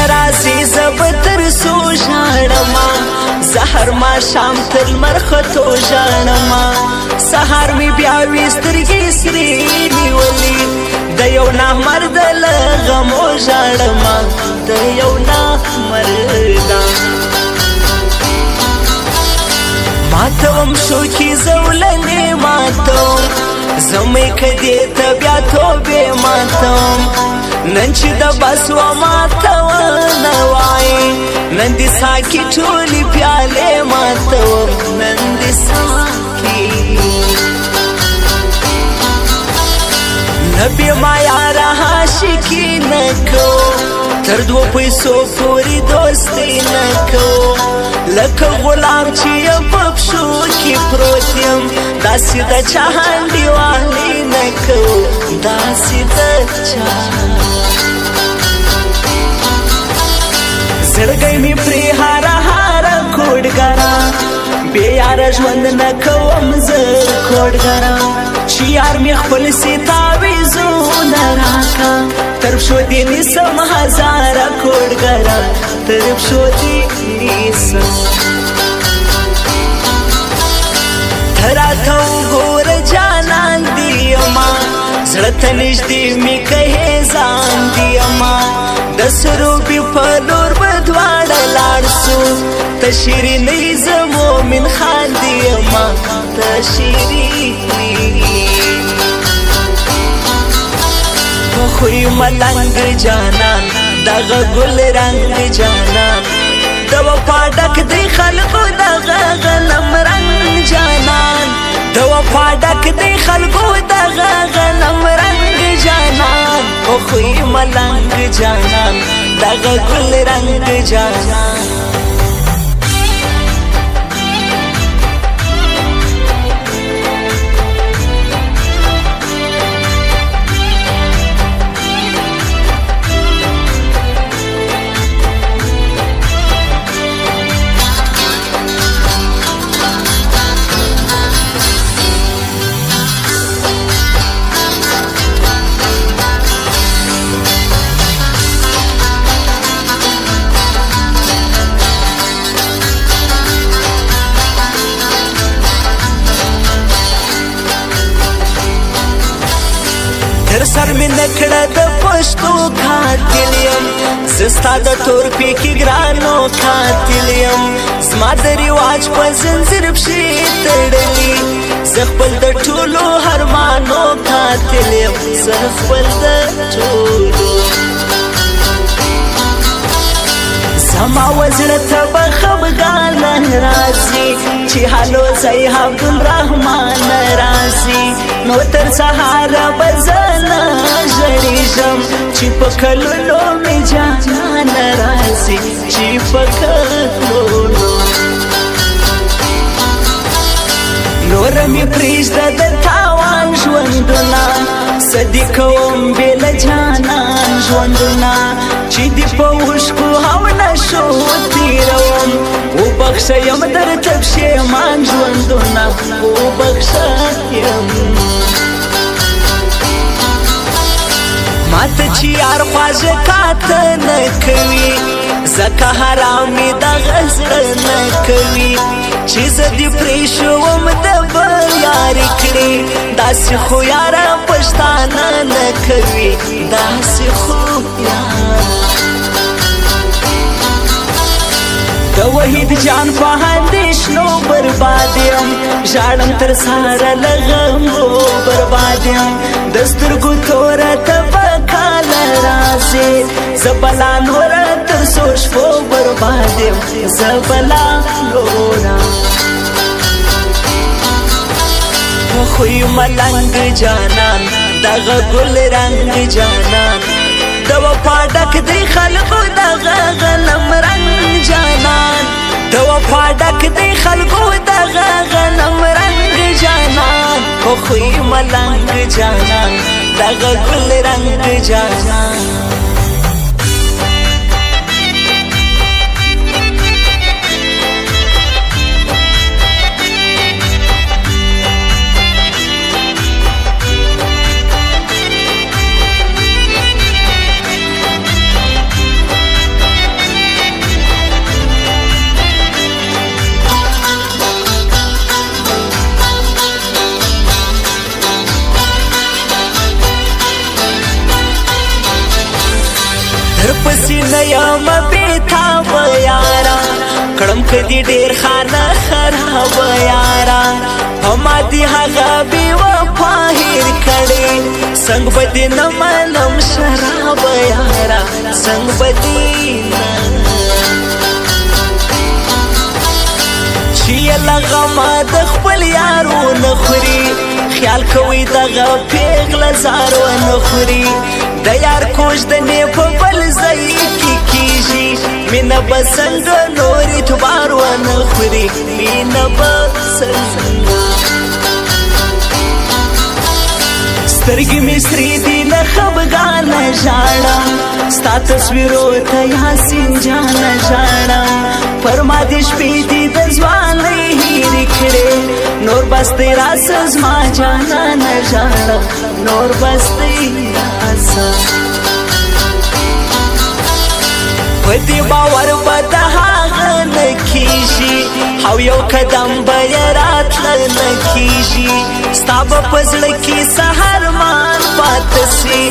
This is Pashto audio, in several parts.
نرازی زبتر سو ژاړما زهر ما شام تر مرختو ژاړما سهار می بیا وی سترګې سرې نیولې د یو نامرد له غمو ژاړما د یو نامرده ماتوم شوکې زولنې ماتوم زمې کدې ته بیا توبې ماتوم نن چې د بس و ماتو نه وایي نن دې ساکي ټولې پیالې ماتوم نن دې ساکي نبی ما یاره عاشقي نه کو تر دو پیسو پورې دوستي نه کو لکه غلام چې یم په پښو کې پروت یم داسې د چا انډیوالي نه کو داسې د چا زړګی مې پرې هاره هاره کوډګره بې یاره ژوند نه کوم زه کوډګره چې یار مې خپل سي تعویضونه راکړه تر پښو دې نیسم هزاره کوډګره تر پښو دې نیسم ته راته وګوره جانان دې یما زړه ته نږدې مې کهې ځان دې یما د سروبي په لور به دواړه لاړ سو ته شیرینۍ زه مومن خان دې یما ته شیرینۍ خوی ملنګ جانان دغه ګل رنګ جانان د وفا ډک دی خلقو دغه غنم رنګ جانان د وفا ډک دی خلقو دغه غنم رنګ جانان او خوی ملنګ جانان دغه ګل رنګ جانان سر می نکړه د پښتو قاتل یم زستا د تور پیکی ګرانو قاتل یم زما د رواج په زنځیر پښې تړلي زه خپل د ټولو هرمانو قاتل یم زه خپل د ټولو زما وزړه ته به خفګانه راځي چې هلو ځای عبدالرحمن راځي نو تر سهاره به زه نه ژړېږم چې په کلونو مې جانان راځي چې په کلونو نوره مې پرېږده د تاوان ژوندونه څه دې کوم بې له جانان ژوندونه چې دې په اوښکو او نشو تېروم وبخښه یم درته پښېمان ژوندونه وبخښه یم ماته چې یار خواږه کاته نه کوي ځکه حرامې دغه زړه نه کوي چې زه دې پرېښوم د بل یارې کړې داسې خو یاره پښتانه نه کوي داسې خو یاره د وحید جان په اندېښنو برباد یم ژاړم تر سهاره له غمو برباد یم د سترګو توره ته به کاله راځې زه بلا نوره تر څو شپو برباد یم زه بلا نوره خوی ملنګ جانان دغه ګل رنګ جانان د وفا ډک دی خلقو دغه غنم رنګ جانان د وفا ډک دی خلقو دغه غنم رنګ جانان خو خوی ملنګ جانان دغه ګل رنګ جانان کدی ډیر خانه خراب یارا هما دی هغه بی وفا هیر کړي څنګه بدی نه منم شراب یارا څنګه بدی چې لغما د خپل یارو نخوري خیال کوي دغه پیغله زارو نخوري د یار کوش د نه په بل ځای کې کیږي مینه بسنګ نور اعتبار ونخوري مینه بسنګ سترګې مې سرې دي نه خفګانه ژاړم ستا تصویرو ته یاسین جانه ژاړم پر ما دې شپې دي د ځوانۍ هېرې کړې نور بس دی راسه زما جانانه ژاړم نور بس دی راسه په دې باور به د هغه نه کېږي او یو قدم به یې راتله نه کېږي ستا به په زړه کې سهار مان پاته سي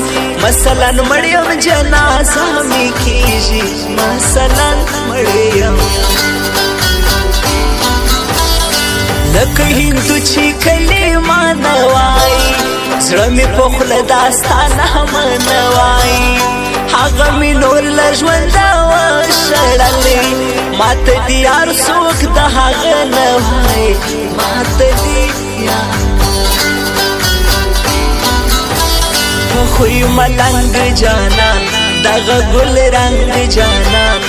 مثلا مړ یم جنازه مې کېږي مثلا مړ یم لکه هندو چې کلمه نه وایي زړه مې په خوله داستانه نه وایي هغه مې نور له ژونده وشړلې ماته دې یار څوک د هغه نه وایي ماته دې یار په خوی ملنګ جانان دغه ګل رنګ جانان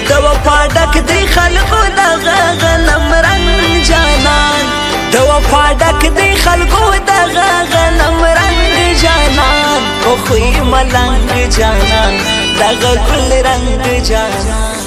د وفا ډک دی خلکو دغه غنم رنګ جانان د وفا ډک دی خلکو دغه غنم رنګ جانان په خوی ملنګ جانان دغه ګل رنګ جانان